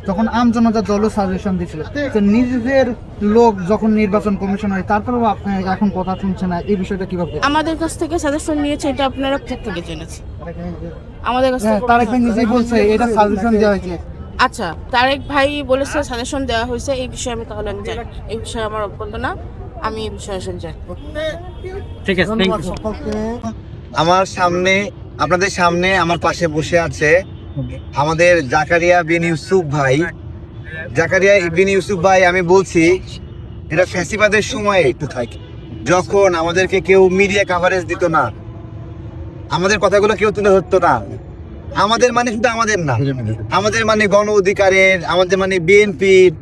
তখন আমজনতা দলও সাজেশন দিয়েছিল, তো নিজেদের লোক যখন নির্বাচন কমিশন হয় তারপরেও আপনি এখন কথা শুনছেন না, এই বিষয়টা কিভাবে? আমাদের কাছ থেকে সাজেশন নিয়েছে, এটা আপনারা কোথা থেকে জেনেছেন? আমাদের কাছ থেকে তারেক ভাই নিজেই বলছে এটা সাজেশন দেওয়া হয়েছে। আচ্ছা, তারেক ভাই বলেছে সাজেশন দেওয়া হয়েছে, এই বিষয়ে আমি তাহলে আমি জানি, এই বিষয়ে আমার অভ্যন্ত না, আমি এই বিষয়ে আসলে জানি। ঠিক আছে, থ্যাংক ইউ। আমার সামনে, আপনাদের সামনে আমার পাশে বসে আছে আমাদের জাকারিয়া বিন ইউসুফ ভাই। জাকারিয়া বিন ইউসুফ ভাই, আমি বলছি এটা ফ্যাসিবাদের সময়ে যখন আমাদেরকে কেউ মিডিয়া কাভারেজ দিত না, আমাদের কথাগুলো কেউ তুলে ধরতো না, আমাদের মানে শুধু আমাদের না, আমাদের মানে গণ অধিকারের, আমাদের মানে বিএনপির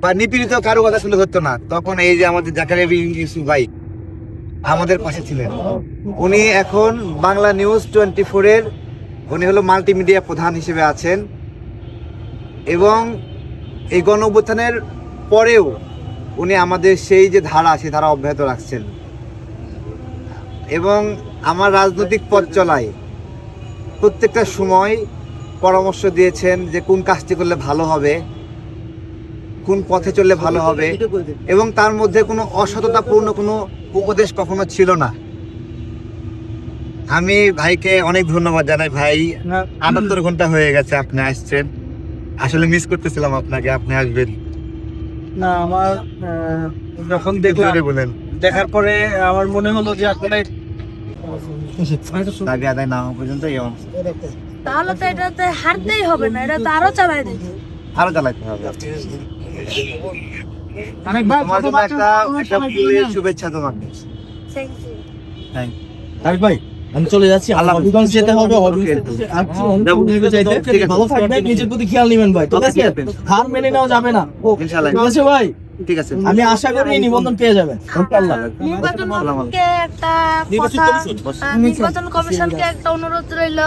বা নিপীড়িত কারো কথা তুলে ধরতো না, তখন এই যে আমাদের জাকারিয়া বিন ইউসুফ ভাই আমাদের পাশে ছিলেন। উনি এখন বাংলা নিউজ 24-এর উনি হলো মাল্টিমিডিয়া প্রধান হিসেবে আছেন, এবং এই গণ অভ্যুত্থানের পরেও উনি আমাদের সেই যে ধারা, সেই ধারা অব্যাহত রাখছেন। এবং আমার রাজনৈতিক পথ চলায় প্রত্যেকটা সময় পরামর্শ দিয়েছেন যে কোন কাজটি করলে ভালো হবে, কোন পথে চললে ভালো হবে, এবং তার মধ্যে কোনো অসততাপূর্ণ কোনো উপদেশ কখনো ছিল না। আমি ভাইকে অনেক ধন্যবাদ জানাই। ভাই 78 ঘন্টা হয়ে গেছে আপনি আসছেন, আসলে মিস করতেছিলাম আপনাকে, আপনি আসবেন না, আমার যখন দেখলাম, বলেন দেখার পরে আমার মনে হলো যে আসলে দাবি আদায় না হওয়া পর্যন্ত এই অবস্থা। তাহলে তো এটাতে হারতেই হবে না, এটা তো আরো চালাই দিতে হবে। আরো চালাতে হবে। তারেক ভাই তোমার জন্য একটা ফুলের শুভেচ্ছা তোমাকে। Thank you. Thank you. Tarique ভাই, আমি চলে যাচ্ছি, আল্লাহ হাফেজ। হবিগঞ্জ যেতে হবে, ভালো থাকবেন, নিজের প্রতি খেয়াল নেবেন ভাই, ঠিক আছে? হার মেনে নেওয়া যাবে না, ইনশাআল্লাহ। ঠিক আছে ভাই? ঠিক আছে, আমি আশা করি এই নিবন্ধন পেয়ে যাবেন ইনশাআল্লাহ। নির্বাচনকে একটা কথা, নির্বাচন কমিশনকে একটা অনুরোধ রইল,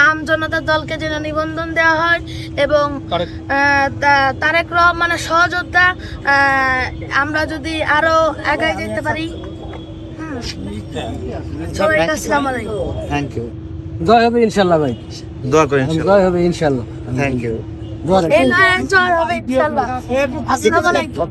আম জনতা দলকে যেন নিবন্ধন দেওয়া হয়, এবং তারেক রহমানের সহযোদ্ধা আমরা যদি আরো এগিয়ে যেতে পারি। সবাইকে আসসালামু আলাইকুম। Thank you. জয় হবে ইনশাআল্লাহ ভাই, দোয়া করেন ইনশাআল্লাহ। জয় হবে ইনশাআল্লাহ। Thank you. জয় হবে ইনশাআল্লাহ। আসসালামু আলাইকুম।